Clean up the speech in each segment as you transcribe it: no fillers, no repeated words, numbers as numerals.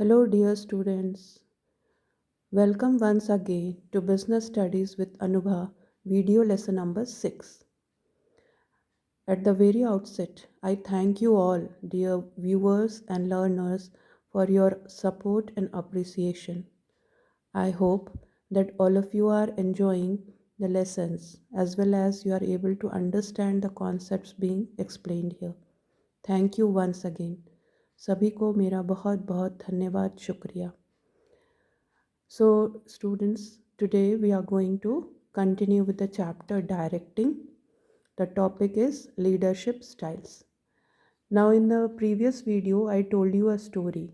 Hello, dear students. Welcome once again to Business Studies with Anubha, video lesson number 6. At the very outset, I thank you all, dear viewers and learners, for your support and appreciation. I hope that all of you are enjoying the lessons as well as you are able to understand the concepts being explained here. Thank you once again. सभी को मेरा बहुत बहुत धन्यवाद, शुक्रिया। So, students, today we are going to continue with the chapter Directing. The topic is Leadership Styles. Now, in the previous video, I told you a story.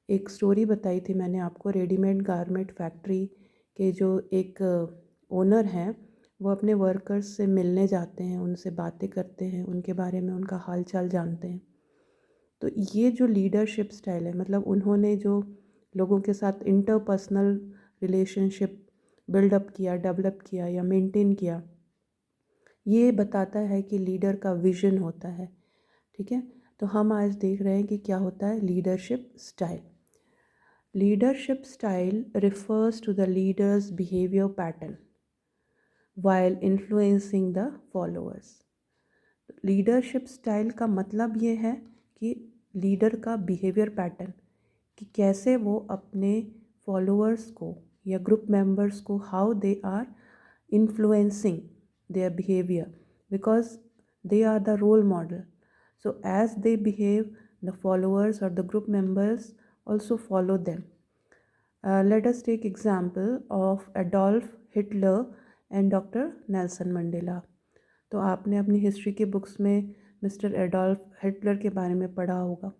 एक story बताई थी मैंने आपको। रेडीमेड गारमेंट फैक्ट्री के जो एक owner हैं, वो अपने वर्कर्स से मिलने जाते हैं, उनसे बातें करते हैं, उनके बारे में उनका हाल चाल जानते हैं। तो ये जो लीडरशिप स्टाइल है, मतलब उन्होंने जो लोगों के साथ इंटरपर्सनल रिलेशनशिप बिल्डअप किया, डेवलप किया या मेंटेन किया, ये बताता है कि लीडर का विजन होता है। ठीक है, तो हम आज देख रहे हैं कि क्या होता है leadership style. Leadership style refers to the leader's behavior pattern while influencing the followers. Leadership style का मतलब ये है कि लीडर का बिहेवियर पैटर्न, कि कैसे वो अपने फॉलोअर्स को या ग्रुप मेंबर्स को, how they are influencing their behaviour, because they are the role model. So as they behave, the followers और the group members also follow them. Let us take example of Adolf Hitler and Dr. Nelson Mandela. तो आपने अपनी history के books में mister Adolf Hitler के बारे में पढ़ा होगा।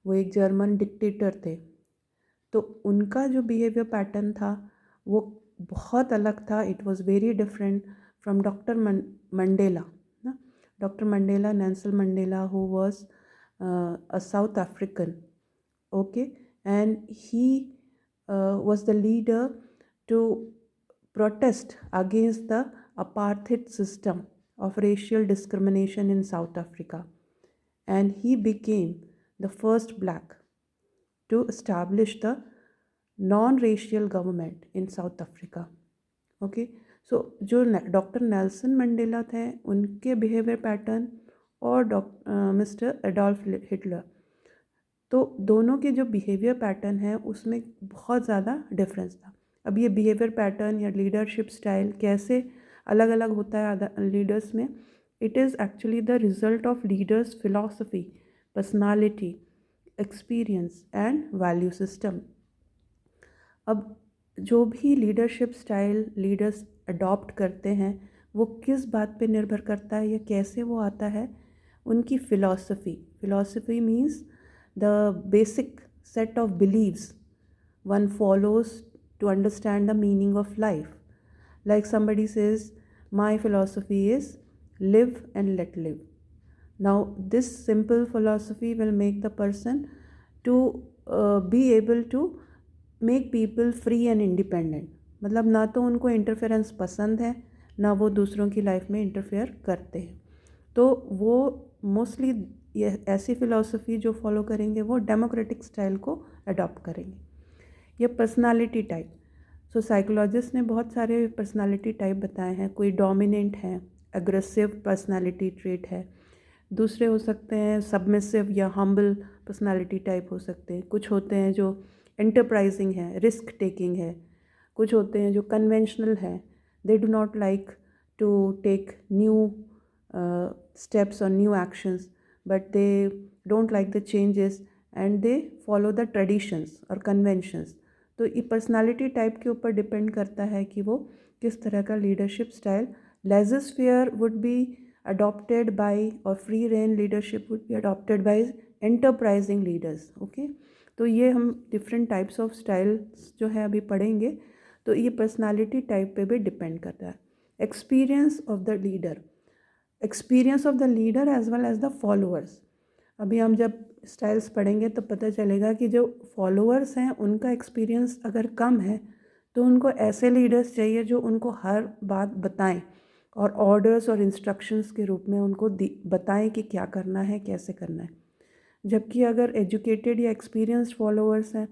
वो एक जर्मन डिक्टेटर थे। तो उनका जो बिहेवियर पैटर्न था वो बहुत अलग था। It was very different from doctor Mandela ना। Doctor Mandela, Nelson Mandela, who was a South African, okay, and he was the leader to protest against the apartheid system of racial discrimination in South Africa, and he became the first black to establish the non-racial government in South Africa. Okay, so जो doctor Nelson Mandela थे उनके behaviour pattern और mister Adolf Hitler, तो दोनों के जो behaviour pattern है उसमें बहुत ज़्यादा डिफरेंस था। अब ये बिहेवियर पैटर्न या लीडरशिप स्टाइल कैसे अलग अलग होता है लीडर्स में, it is actually the result of leaders philosophy, personality, experience and value system. अब जो भी लीडरशिप स्टाइल लीडर्स अडॉप्ट करते हैं वो किस बात पे निर्भर करता है या कैसे वो आता है, उनकी philosophy. Philosophy means the basic set of beliefs one follows to understand the meaning of life. Like somebody says, my philosophy is live and let live. Now this simple philosophy will make the person to be able to make people free and independent. मतलब ना तो उनको interference पसंद है, ना वो दूसरों की लाइफ में इंटरफेयर करते हैं। तो वो मोस्टली ये ऐसी फ़िलॉसफी जो फॉलो करेंगे वो डेमोक्रेटिक स्टाइल को अडॉप्ट करेंगे। ये पर्सनालिटी टाइप, सो साइकोलॉजिस्ट ने बहुत सारे पर्सनालिटी टाइप बताए हैं। कोई डोमिनेंट है, एग्रेसिव पर्सनालिटी ट्रेट है, दूसरे हो सकते हैं सबमिसिव या हम्बल पर्सनालिटी टाइप हो सकते हैं। कुछ होते हैं जो एंटरप्राइजिंग है, रिस्क टेकिंग है। कुछ होते हैं जो कन्वेंशनल है, they do not like to take new steps or new actions, but they don't like the changes and they follow the traditions or conventions. तो ये पर्सनालिटी टाइप के ऊपर डिपेंड करता है कि वो किस तरह का leadership style. Laser-fair would be adopted by, or free reign leadership would be adopted by enterprising leaders. Okay, तो ये हम डिफरेंट टाइप्स ऑफ स्टाइल्स जो है अभी पढ़ेंगे। तो ये पर्सनालिटी टाइप पे भी डिपेंड करता है। Experience of the leader, experience of the leader as well as the followers. अभी हम जब स्टाइल्स पढ़ेंगे तो पता चलेगा कि जो फॉलोअर्स हैं उनका एक्सपीरियंस अगर कम है तो उनको ऐसे लीडर्स चाहिए जो उनको हर बात बताएं और ऑर्डर्स और इंस्ट्रक्शंस के रूप में उनको बताएं कि क्या करना है, कैसे करना है। जबकि अगर एजुकेटेड या एक्सपीरियंस्ड फॉलोअर्स हैं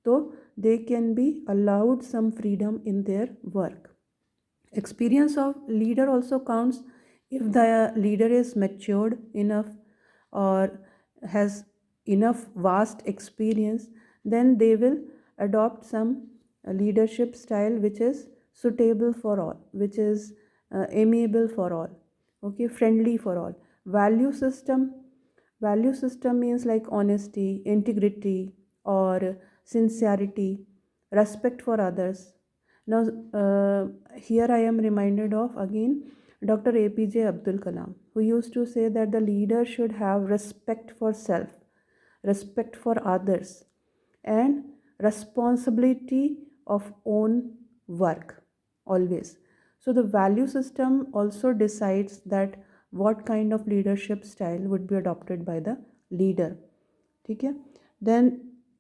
तो they can be allowed some freedom in their work. Experience of leader also counts. If the leader is matured enough or has enough vast experience, then they will adopt some leadership style which is suitable for all, which is amiable for all, okay, friendly for all. Value system means like honesty, integrity, or sincerity, respect for others. Now, here I am reminded of again Dr. APJ Abdul Kalam, who used to say that the leader should have respect for self, respect for others, and responsibility of own work always. So, the value system also decides that what kind of leadership style would be adopted by the leader. ठीक है. Then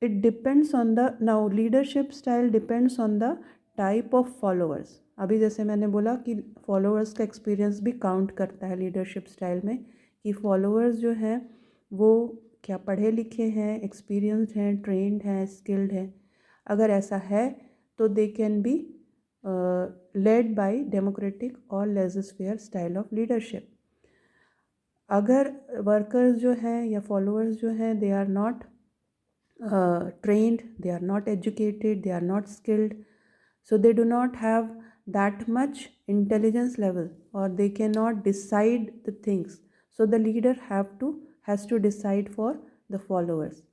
it depends on the, now leadership style depends on the type of followers. अभी जैसे मैंने बोला कि followers का experience भी count करता है लीडरशिप स्टाइल में, कि फॉलोअर्स जो हैं वो क्या पढ़े लिखे हैं, एक्सपीरियंस्ड हैं, ट्रेंड हैं, स्किल्ड हैं. अगर ऐसा है तो they can be led by democratic और लेजिस्फेयर स्टाइल ऑफ लीडरशिप. अगर वर्कर्स जो हैं या फॉलोअर्स जो हैं they are not trained, they are not educated, they are not skilled, so they do not have that much intelligence level, or they cannot decide the things. So the leader has to decide for the followers.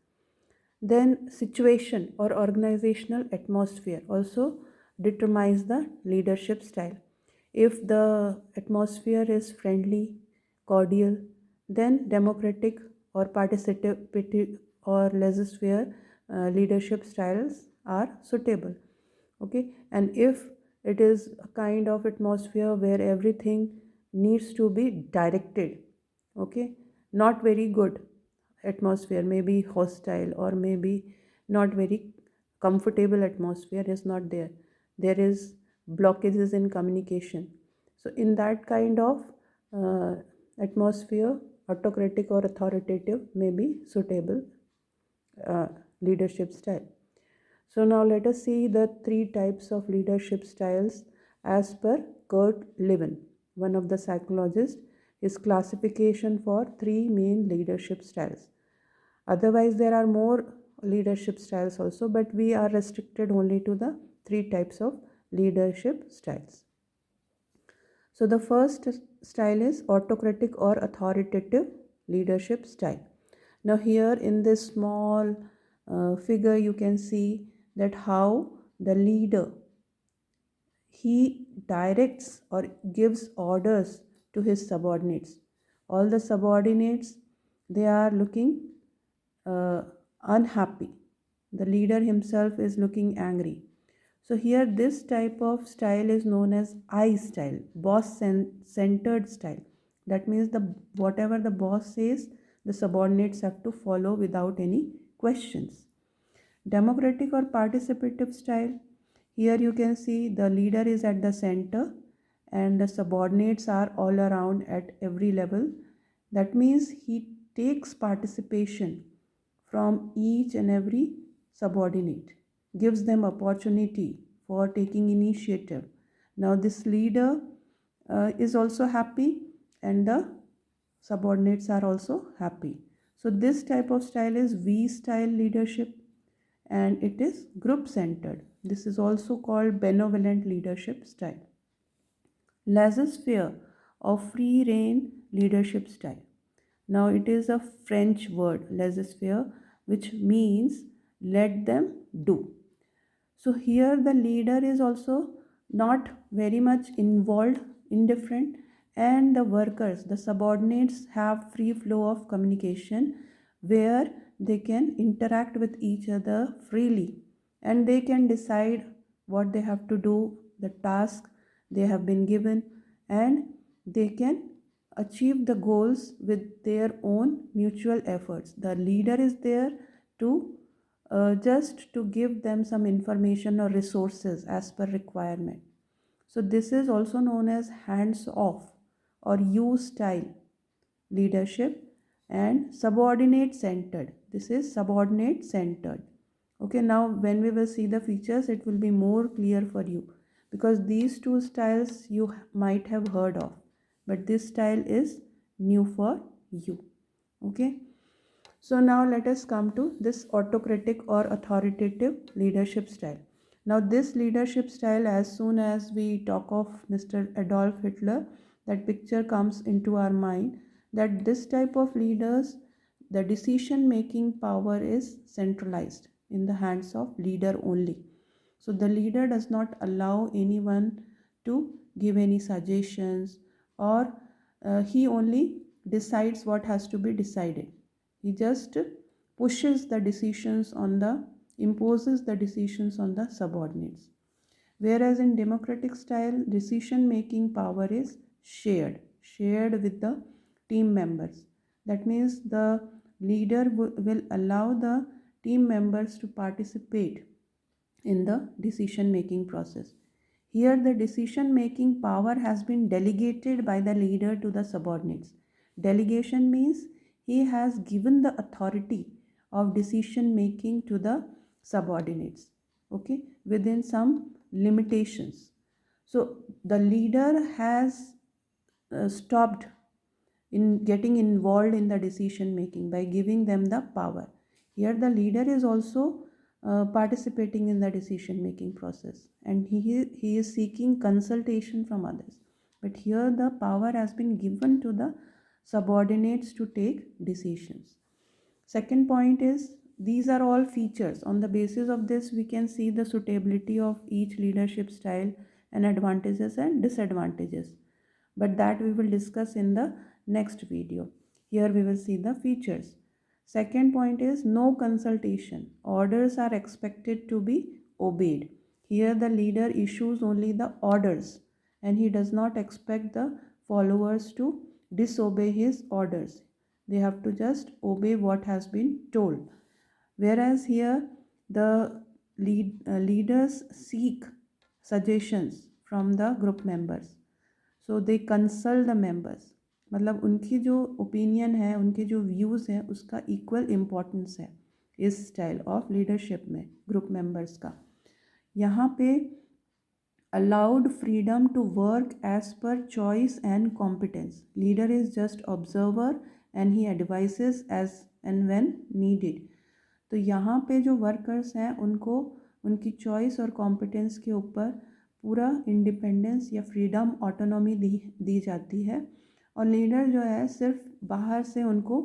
Then situation or organizational atmosphere also determines the leadership style. If the atmosphere is friendly, cordial, then democratic or participative or laissez-faire leadership styles are suitable. Okay, and if it is a kind of atmosphere where everything needs to be directed, okay, not very good atmosphere, maybe hostile or maybe not very comfortable atmosphere is not there, there is blockages in communication. So in that kind of atmosphere, autocratic or authoritative may be suitable leadership style. So now let us see the three types of leadership styles as per Kurt Lewin, one of the psychologists. His classification for three main leadership styles. Otherwise, there are more leadership styles also, but we are restricted only to the three types of leadership styles. So the first style is autocratic or authoritative leadership style. Now here in this small figure you can see that how the leader, he directs or gives orders to his subordinates. All the subordinates, they are looking unhappy. The leader himself is looking angry. So here this type of style is known as I style, boss centered style. That means whatever the boss says, the subordinates have to follow without any questions. Democratic or participative style, here you can see the leader is at the center and the subordinates are all around at every level. That means he takes participation from each and every subordinate, gives them opportunity for taking initiative. Now this leader is also happy and the subordinates are also happy. So this type of style is V style leadership and it is group centered. This is also called benevolent leadership style. Laissez-faire or free rein leadership style. Now it is a French word, laissez-faire, which means let them do. So here the leader is also not very much involved, indifferent, and the workers, the subordinates have free flow of communication where they can interact with each other freely and they can decide what they have to do, the task they have been given, and they can achieve the goals with their own mutual efforts. The leader is there to just to give them some information or resources as per requirement. So this is also known as hands off or you style leadership, and subordinate centered. This is subordinate centered. Okay, now when we will see the features, it will be more clear for you, because these two styles you might have heard of, but this style is new for you. Okay, so now let us come to this autocratic or authoritative leadership style. Now, this leadership style, as soon as we talk of Mr. Adolf Hitler, that picture comes into our mind, that this type of leaders, the decision making power is centralized in the hands of leader only. So the leader does not allow anyone to give any suggestions, or he only decides what has to be decided. He just pushes the decisions on the, imposes the decisions on the subordinates. Whereas in democratic style, decision making power is shared with the team members. That means the leader will allow the team members to participate in the decision making process. Here, the decision making power has been delegated by the leader to the subordinates. Delegation means he has given the authority of decision making to the subordinates, okay, within some limitations. So, the leader has stopped in getting involved in the decision making by giving them the power. Here, the leader is also participating in the decision making process, and he is seeking consultation from others. But here, the power has been given to the subordinates to take decisions. Second point is, these are all features. On the basis of this, we can see the suitability of each leadership style and advantages and disadvantages. But that we will discuss in the next video. Here we will see the features. Second point is, no consultation. Orders are expected to be obeyed. Here the leader issues only the orders, and he does not expect the followers to disobey his orders. They have to just obey what has been told. Whereas here the leaders seek suggestions from the group members. So they consult the members, मतलब उनकी जो opinion है, उनके जो views हैं, उसका equal importance है इस स्टाइल ऑफ लीडरशिप में ग्रुप मेंबर्स का. यहाँ पे allowed freedom to work as per choice and competence. Leader is just observer and he advises as and when needed. तो यहाँ पे जो वर्कर्स हैं उनको उनकी चॉइस और कॉम्पिटेंस के ऊपर पूरा इंडिपेंडेंस या फ्रीडम ऑटोनॉमी दी जाती है, और लीडर जो है सिर्फ बाहर से उनको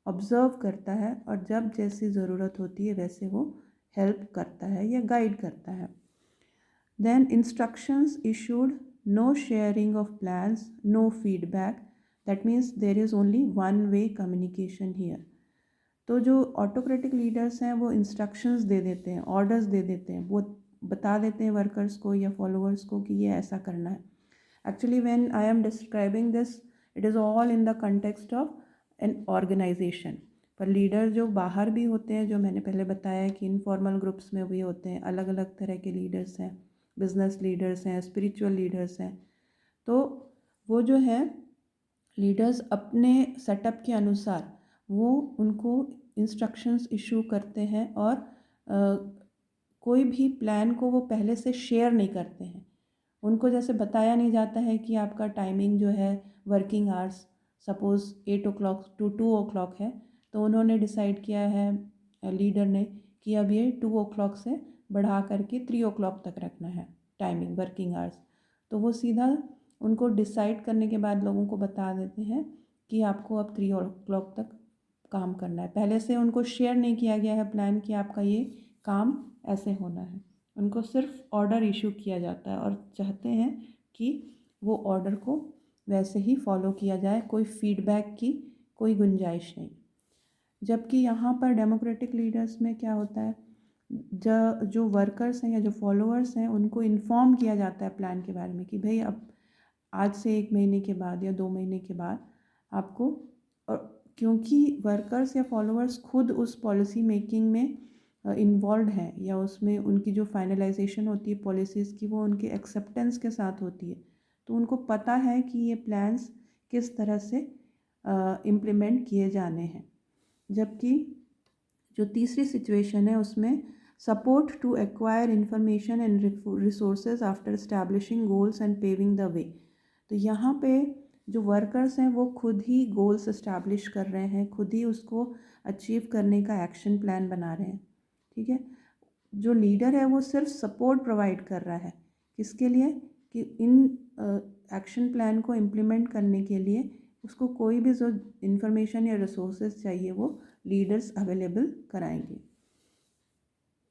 ऑब्ज़र्व करता है, और जब जैसी ज़रूरत होती है वैसे वो हेल्प करता है या गाइड करता है. Then instructions issued, no sharing of plans, no feedback. That means there is only one way communication here. तो जो ऑटोक्रेटिक लीडर्स हैं वो इंस्ट्रक्शंस दे देते हैं, ऑर्डर्स दे देते हैं, वो बता देते हैं वर्कर्स को या फॉलोअर्स को कि ये ऐसा करना है. Actually when I am describing this, it is all in the context of an organisation. पर लीडर जो बाहर भी होते हैं, जो मैंने पहले बताया कि इनफॉर्मल ग्रुप्स में भी होते हैं, अलग अलग तरह के लीडर्स हैं, बिजनेस लीडर्स हैं, स्पिरिचुअल लीडर्स हैं. तो वो जो है लीडर्स अपने सेटअप के अनुसार वो उनको इंस्ट्रक्शंस इशू करते हैं, और कोई भी प्लान को वो पहले से शेयर नहीं करते हैं. उनको जैसे बताया नहीं जाता है कि आपका टाइमिंग जो है working hours suppose 8 o'clock to 2 o'clock है, तो उन्होंने डिसाइड किया है लीडर ने कि अब ये 2 o'clock से बढ़ा करके 3 o'clock तक रखना है टाइमिंग वर्किंग आवर्स. तो वो सीधा उनको डिसाइड करने के बाद लोगों को बता देते हैं कि आपको अब 3 o'clock तक काम करना है. पहले से उनको शेयर नहीं किया गया है प्लान कि आपका ये काम ऐसे होना है. उनको सिर्फ ऑर्डर इशू किया जाता है और चाहते हैं कि वो ऑर्डर को वैसे ही फॉलो किया जाए, कोई फीडबैक की कोई गुंजाइश नहीं. जबकि यहाँ पर डेमोक्रेटिक लीडर्स में क्या होता है, जो वर्कर्स हैं या जो फॉलोअर्स हैं उनको इन्फॉर्म किया जाता है प्लान के बारे में कि भाई अब आज से 1 महीने के बाद या 2 महीने के बाद आपको, और क्योंकि वर्कर्स या फॉलोअर्स खुद उस पॉलिसी मेकिंग में इन्वॉल्व हैं या उसमें उनकी जो फाइनलाइजेशन होती है पॉलिसीज़ की वो उनके एक्सेप्टेंस के साथ होती है, तो उनको पता है कि ये प्लान्स किस तरह से इम्प्लीमेंट किए जाने हैं। जबकि जो तीसरी सिचुएशन है उसमें support to acquire information and resources after establishing goals and paving the way. तो यहाँ पे जो वर्कर्स हैं वो खुद ही गोल्स इस्टेब्लिश कर रहे हैं, खुद ही उसको अचीव करने का एक्शन प्लान बना रहे हैं। ठीक है, जो लीडर है वो सिर्फ सपोर्ट प्रोवाइड कर रहा है, किसके लिए, कि इन एक्शन प्लान को इम्प्लीमेंट करने के लिए उसको कोई भी जो इंफॉर्मेशन या रिसोर्सेज चाहिए वो लीडर्स अवेलेबल कराएंगे।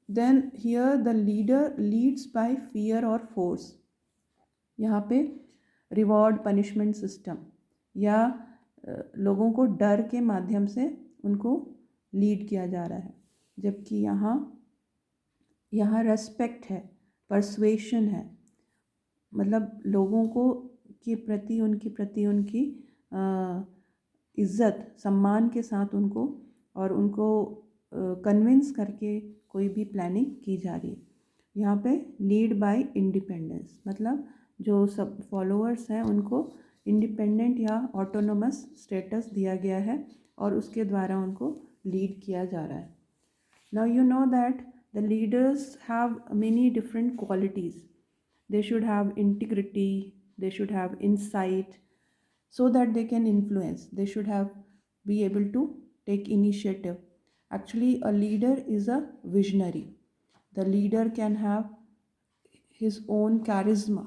Then here the leader leads by fear और फोर्स। यहाँ पे रिवॉर्ड पनिशमेंट सिस्टम या लोगों को डर के माध्यम से उनको लीड किया जा रहा है। जबकि यहाँ रेस्पेक्ट है, परसुएशन है, मतलब लोगों को के प्रति उनकी इज़्ज़त सम्मान के साथ उनको कन्विंस करके कोई भी प्लानिंग की जा रही है। यहाँ पे लीड बाय इंडिपेंडेंस, मतलब जो सब फॉलोअर्स हैं उनको इंडिपेंडेंट या ऑटोनोमस स्टेटस दिया गया है और उसके द्वारा उनको लीड किया जा रहा है। Now you know that the leaders have many different qualities. They should have integrity, they should have insight, so that they can influence. They should be able to take initiative. Actually, a leader is a visionary. The leader can have his own charisma.